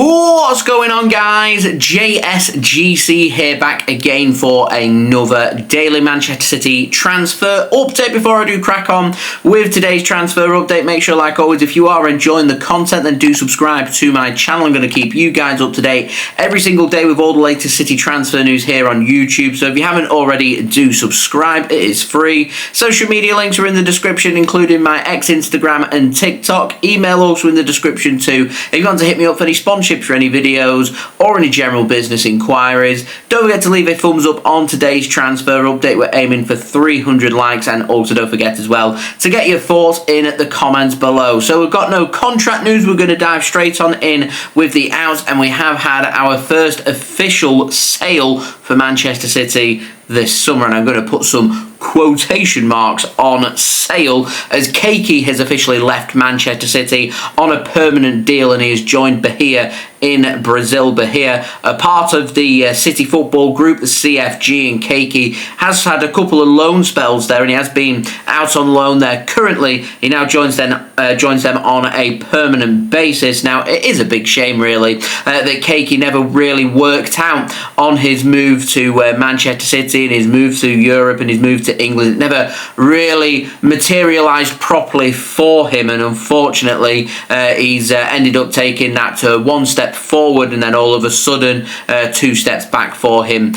What's going on, guys? JSGC here, back again for another daily Manchester City transfer update. Before I do crack on with today's transfer update, make sure, like always, if you are enjoying the content, then do subscribe to my channel. I'm going to keep you guys up to date every single day with all the latest City transfer news here on YouTube. So if you haven't already, do subscribe. It is free. Social media links are in the description, including my X, Instagram and TikTok. Email also in the description too. If you want to hit me up for any sponsorships for any videos or any general business inquiries, don't forget to leave a thumbs up on today's transfer update. We're aiming for 300 likes, and also don't forget as well to get your thoughts in the comments below. So we've got no contract news. We're going to dive straight on in with the outs, and we have had our first official sale for Manchester City this summer, and I'm going to put some quotation marks on sale, as Kayky has officially left Manchester City on a permanent deal, and he has joined Bahia in Brazil. Bahia, a part of the City football group, the CFG, and Kayky has had a couple of loan spells there, and he has been out on loan there. Currently, he now joins them on a permanent basis. Now, it is a big shame, really, that Kayky never really worked out on his move to Manchester City, and his move to Europe, and his move to England. It never really materialised properly for him, and unfortunately he's ended up taking that one step forward and then all of a sudden 2 steps back for him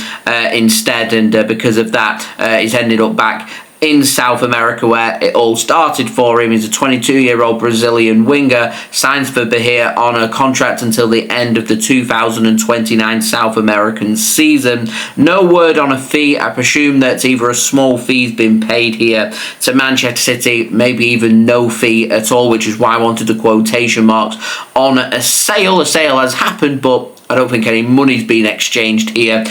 instead, and because of that he's ended up back in South America, where it all started for him. He's a 22-year-old Brazilian winger, signs for Bahia on a contract until the end of the 2029 South American season. No word on a fee. I presume that either a small fee's been paid here to Manchester City, maybe even no fee at all, which is why I wanted the quotation marks on a sale. A sale has happened, but I don't think any money's been exchanged here.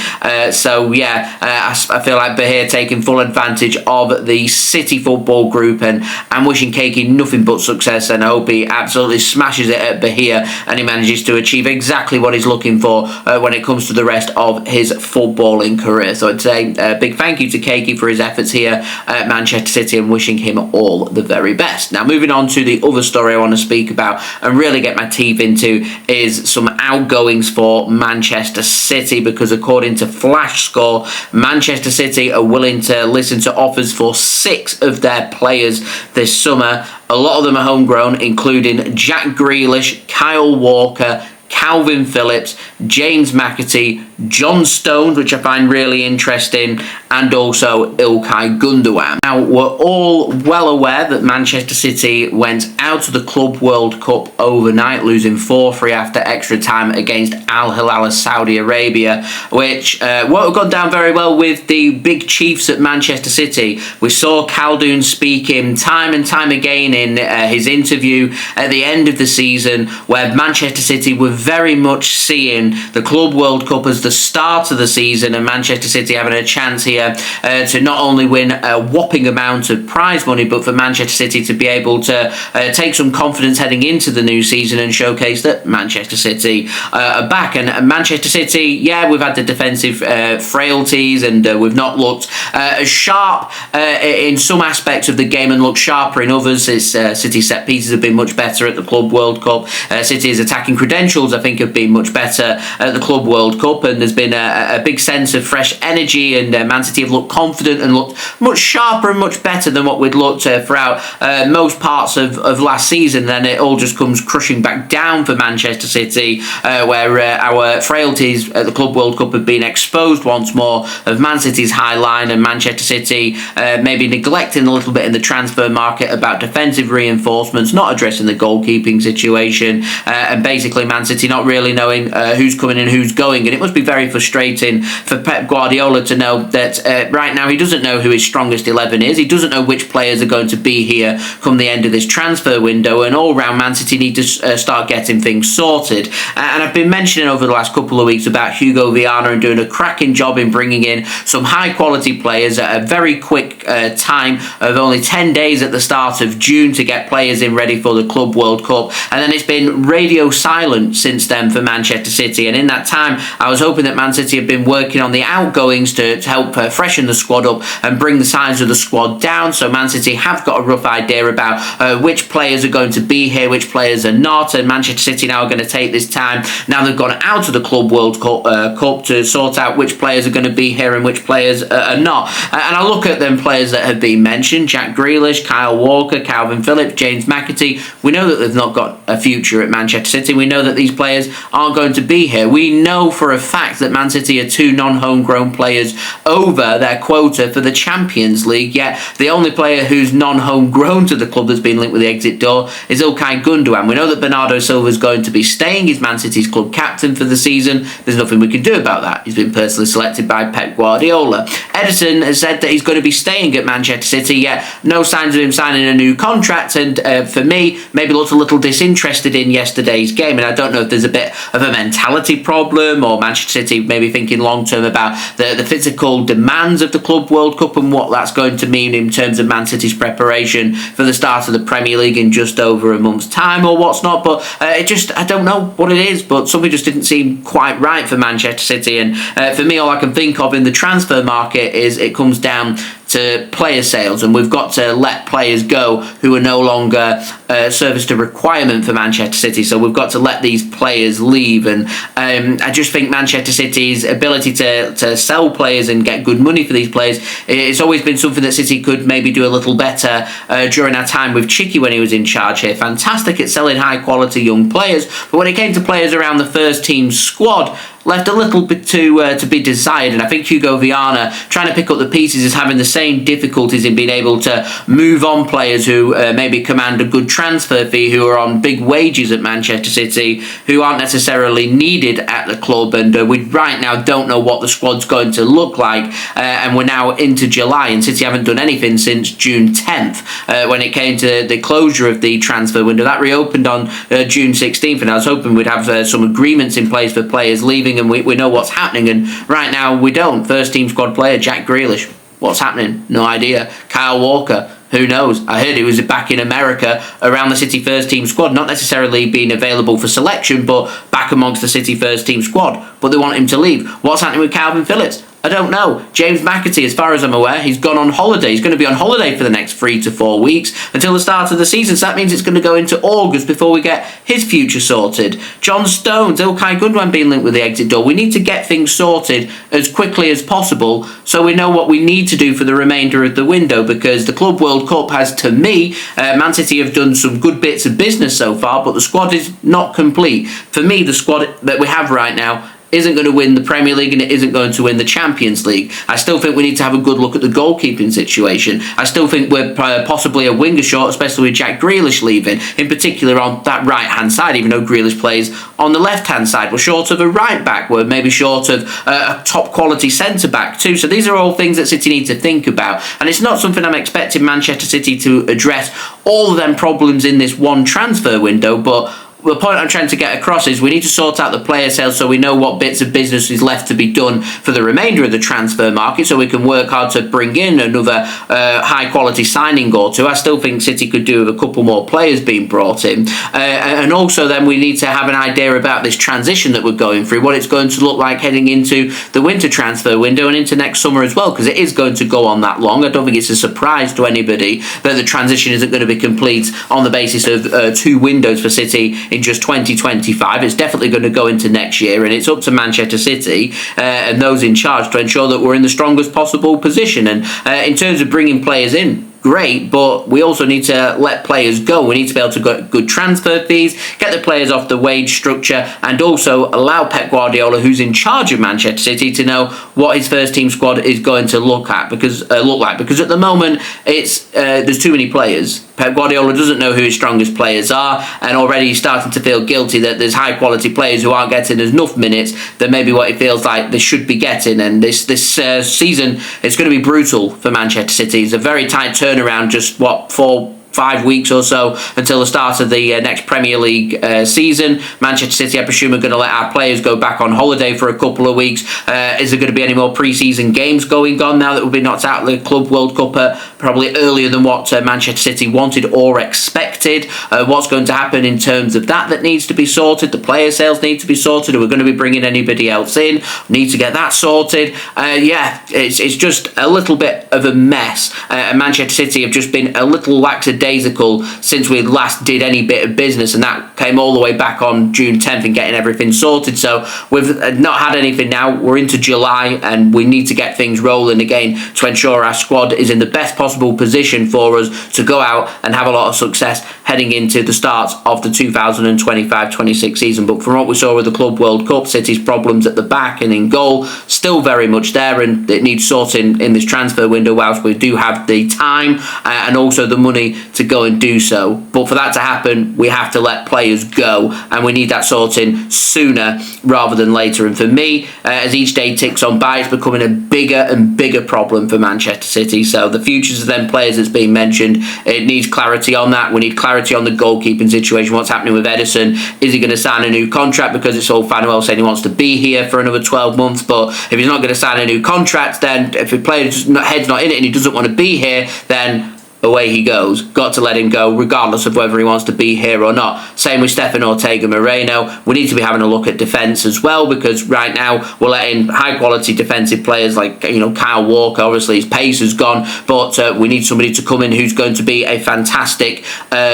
So yeah, I feel like Bahia taking full advantage of the City football group, and I'm wishing Kayky nothing but success, and I hope he absolutely smashes it at Bahia and he manages to achieve exactly what he's looking for when it comes to the rest of his footballing career. So I'd say a big thank you to Kayky for his efforts here at Manchester City, and wishing him all the very best. Now, moving on to the other story I want to speak about and really get my teeth into is some outgoings for Manchester City, because according to Flashscore, Manchester City are willing to listen to offers for 6 of their players this summer. A lot of them are homegrown, including Jack Grealish, Kyle Walker, Kalvin Phillips, James McAtee, John Stones, which I find really interesting, and also Ilkay Gundogan. Now, we're all well aware that Manchester City went out of the Club World Cup overnight, losing 4-3 after extra time against Al Hilal of Saudi Arabia, which won't have gone down very well with the big chiefs at Manchester City. We saw Khaldoon speaking time and time again in his interview at the end of the season, where Manchester City were very much seeing the Club World Cup as the start of the season, and Manchester City having a chance here to not only win a whopping amount of prize money, but for Manchester City to be able to take some confidence heading into the new season and showcase that Manchester City are back. And Manchester City, yeah, we've had the defensive frailties, and we've not looked as sharp in some aspects of the game and looked sharper in others. City's set pieces have been much better at the Club World Cup. City's attacking credentials, I think, have been much better at the Club World Cup, and there's been a big sense of fresh energy, and Man City have looked confident and looked much sharper and much better than what we'd looked throughout most parts of last season. Then it all just comes crushing back down for Manchester City, where our frailties at the Club World Cup have been exposed once more, of Man City's high line, and Manchester City maybe neglecting a little bit in the transfer market about defensive reinforcements, not addressing the goalkeeping situation, and basically Man City not really knowing who's coming and who's going. And it must be very frustrating for Pep Guardiola to know that right now he doesn't know who his strongest 11 is. He doesn't know which players are going to be here come the end of this transfer window, and all round Man City need to start getting things sorted. And I've been mentioning over the last couple of weeks about Hugo Viana and doing a cracking job in bringing in some high quality players at a very quick time of only 10 days at the start of June to get players in ready for the Club World Cup. And then it's been radio silence since then for Manchester City, and in that time I was hoping that Man City have been working on the outgoings to help freshen the squad up and bring the size of the squad down. So Man City have got a rough idea about which players are going to be here, which players are not, and Manchester City now are going to take this time, now they've gone out of the Club World Cup, to sort out which players are going to be here and which players are not. And I look at them players that have been mentioned: Jack Grealish, Kyle Walker, Kalvin Phillips, James McAtee. We know that they've not got a future at Manchester City. We know that these players aren't going to be here. We know for a fact that Man City are 2 non-homegrown players over their quota for the Champions League, yet the only player who's non-homegrown to the club that's been linked with the exit door is Ilkay Gundogan. We know that Bernardo Silva is going to be staying. He's Man City's club captain for the season. There's nothing we can do about that. He's been personally selected by Pep Guardiola. Ederson has said that he's going to be staying at Manchester City, yet no signs of him signing a new contract, and for me, maybe looked a little disinterested in yesterday's game. And I don't know if there's a bit of a mentality problem, or Manchester City maybe thinking long term about the physical demands of the Club World Cup and what that's going to mean in terms of Man City's preparation for the start of the Premier League in just over a month's time, or what's not. But I don't know what it is, but something just didn't seem quite right for Manchester City. And for me, all I can think of in the transfer market is it comes down to player sales, and we've got to let players go who are no longer serviced a requirement for Manchester City. So we've got to let these players leave, and I just think Manchester City's ability to sell players and get good money for these players, it's always been something that City could maybe do a little better during our time with Chicky when he was in charge here. Fantastic at selling high quality young players, but when it came to players around the first team squad, left a little bit to be desired. And I think Hugo Viana, trying to pick up the pieces, is having the same difficulties in being able to move on players who maybe command a good transfer fee, who are on big wages at Manchester City, who aren't necessarily needed at the club. And we right now don't know what the squad's going to look like, and we're now into July, and City haven't done anything since June 10th when it came to the closure of the transfer window. That reopened on June 16th, and I was hoping we'd have some agreements in place for players leaving, and we know what's happening, and right now we don't. First team squad player Jack Grealish, what's happening? No idea. Kyle Walker, who knows? I heard he was back in America around the City first team squad, not necessarily being available for selection, but back amongst the City first team squad, but they want him to leave. What's happening with Kalvin Phillips? I don't know. James McAtee, as far as I'm aware, he's gone on holiday. He's going to be on holiday for the next 3 to 4 weeks until the start of the season. So that means it's going to go into August before we get his future sorted. John Stones, Ilkay Gundogan being linked with the exit door. We need to get things sorted as quickly as possible so we know what we need to do for the remainder of the window, because the Club World Cup has, to me, Man City have done some good bits of business so far, but the squad is not complete. For me, the squad that we have right now isn't going to win the Premier League, and it isn't going to win the Champions League. I still think we need to have a good look at the goalkeeping situation. I still think we're possibly a winger short, especially with Jack Grealish leaving, in particular on that right-hand side, even though Grealish plays on the left-hand side. We're short of a right-back. We're maybe short of a top-quality centre-back too. So these are all things that City need to think about, and it's not something I'm expecting Manchester City to address all of them problems in this one transfer window, but the point I'm trying to get across is we need to sort out the player sales so we know what bits of business is left to be done for the remainder of the transfer market, so we can work hard to bring in another high-quality signing or two. I still think City could do with a couple more players being brought in. And also then we need to have an idea about this transition that we're going through, what it's going to look like heading into the winter transfer window and into next summer as well, because it is going to go on that long. I don't think it's a surprise to anybody that the transition isn't going to be complete on the basis of 2 windows for City in just 2025. It's definitely going to go into next year, and it's up to Manchester City and those in charge to ensure that we're in the strongest possible position. And in terms of bringing players in, great, but we also need to let players go. We need to be able to get good transfer fees, get the players off the wage structure, and also allow Pep Guardiola, who's in charge of Manchester City, to know what his first team squad is going to look like. Because at the moment it's there's too many players. Pep Guardiola doesn't know who his strongest players are, and already he's starting to feel guilty that there's high quality players who aren't getting enough minutes than maybe what he feels like they should be getting. And this season, it's going to be brutal for Manchester City. It's a very tight turnaround, just 4-5 weeks or so until the start of the next Premier League season. Manchester City, I presume, are going to let our players go back on holiday for a couple of weeks. Is there going to be any more pre-season games going on now that we'll be knocked out of the Club World Cup at probably earlier than what Manchester City wanted or expected. What's going to happen in terms of that needs to be sorted. The player sales need to be sorted. Are we going to be bringing anybody else in? Need to get that sorted. Yeah, it's just a little bit of a mess. And Manchester City have just been a little lackadaisical since we last did any bit of business, and that came all the way back on June 10th and getting everything sorted. So we've not had anything now. We're into July and we need to get things rolling again to ensure our squad is in the best possible position for us to go out and have a lot of success heading into the start of the 2025-26 season. But from what we saw with the Club World Cup, City's problems at the back and in goal still very much there, and it needs sorting in this transfer window whilst we do have the time and also the money to go and do so. But for that to happen, we have to let players go, and we need that sorting sooner rather than later. And for me, as each day ticks on by, it's becoming a bigger and bigger problem for Manchester City. So the futures of them players that's been mentioned, it needs clarity on that. We need clarity on the goalkeeping situation. What's happening with Edison? Is he going to sign a new contract? Because it's all fine and well saying he wants to be here for another 12 months, but if he's not going to sign a new contract, then if the player's head's not in it and he doesn't want to be here, then away he goes. Got to let him go regardless of whether he wants to be here or not. Same with Stefan Ortega Moreno. We need to be having a look at defence as well, because right now we're letting high quality defensive players like Kyle Walker. Obviously his pace has gone, but we need somebody to come in who's going to be a fantastic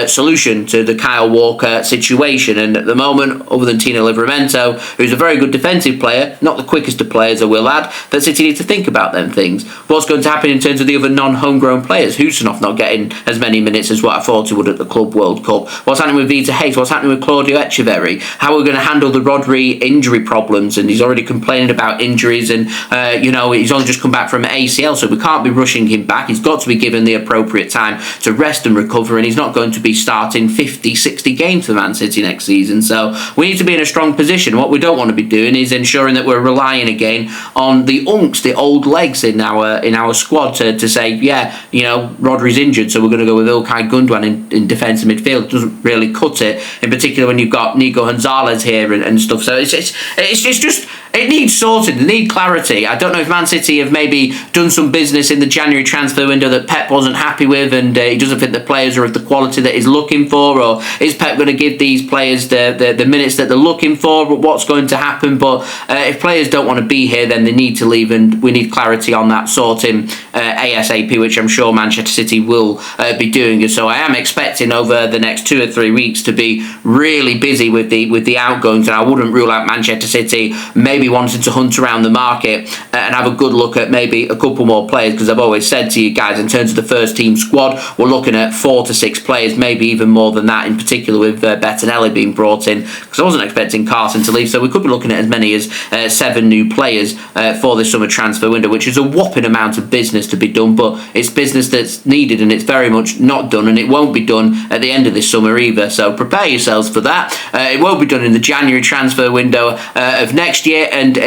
solution to the Kyle Walker situation. And at the moment, other than Tino Livramento, who's a very good defensive player, not the quickest of players, I will add, that City need to think about them things. What's going to happen in terms of the other non-homegrown players? Husanov not getting as many minutes as what I thought he would at the Club World Cup. What's happening with Vita Hayes? What's happening with Claudio Echeverri? How are we going to handle the Rodri injury problems? And he's already complaining about injuries, and he's only just come back from ACL, so we can't be rushing him back. He's got to be given the appropriate time to rest and recover, and he's not going to be starting 50, 60 games for Man City next season. So we need to be in a strong position. What we don't want to be doing is ensuring that we're relying again on the unks, the old legs in our squad to say, Rodri's injured, so we're going to go with Ilkay Gundogan in defensive midfield. It doesn't really cut it, in particular when you've got Nico Gonzalez here and stuff. So it's just it needs sorting, it needs clarity. I don't know if Man City have maybe done some business in the January transfer window that Pep wasn't happy with, and he doesn't think the players are of the quality that he's looking for, or is Pep going to give these players the minutes that they're looking for? But what's going to happen? But if players don't want to be here, then they need to leave, and we need clarity on that sorting ASAP, which I'm sure Manchester City will be doing. And so I am expecting over the next 2 or 3 weeks to be really busy with the outgoings, and I wouldn't rule out Manchester City maybe wanting to hunt around the market and have a good look at maybe a couple more players, because I've always said to you guys, in terms of the first team squad, we're looking at 4 to 6 players, maybe even more than that, in particular with Bettinelli being brought in, because I wasn't expecting Carson to leave. So we could be looking at as many as 7 new players for this summer transfer window, which is a whopping amount of business to be done, but it's business that's needed, and it's very much not done, and it won't be done at the end of this summer either. So prepare yourselves for that. It won't be done in the January transfer window of next year, and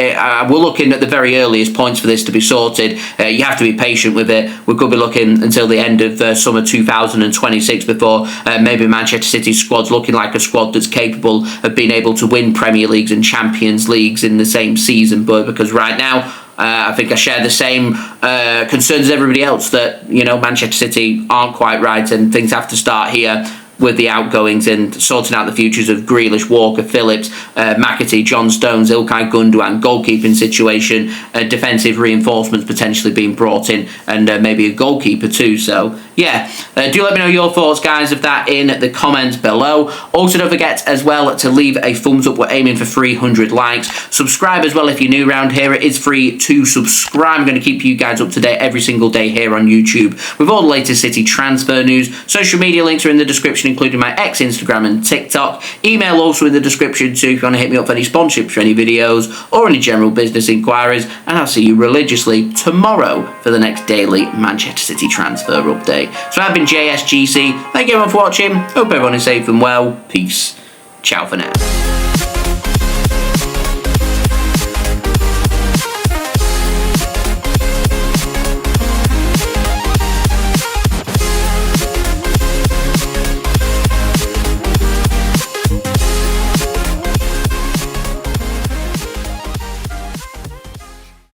we're looking at the very earliest points for this to be sorted. You have to be patient with it. We could be looking until the end of summer 2026 before maybe Manchester City's squad's looking like a squad that's capable of being able to win Premier Leagues and Champions Leagues in the same season. But because right now, I think I share the same concerns as everybody else, that Manchester City aren't quite right, and things have to start here with the outgoings and sorting out the futures of Grealish, Walker, Phillips, McAtee, John Stones, Ilkay Gundogan, goalkeeping situation, defensive reinforcements potentially being brought in, and maybe a goalkeeper too. So yeah, do let me know your thoughts, guys, of that in the comments below. Also, don't forget as well to leave a thumbs up. We're aiming for 300 likes. Subscribe as well if you're new around here. It is free to subscribe. I'm going to keep you guys up to date every single day here on YouTube with all the latest City transfer news. Social media links are in the description, including my X, Instagram and TikTok. Email also in the description too if you want to hit me up for any sponsorships for any videos or any general business inquiries. And I'll see you religiously tomorrow for the next daily Manchester City transfer update. So I've been JSGC. Thank you everyone for watching. Hope everyone is safe and well. Peace. Ciao for now.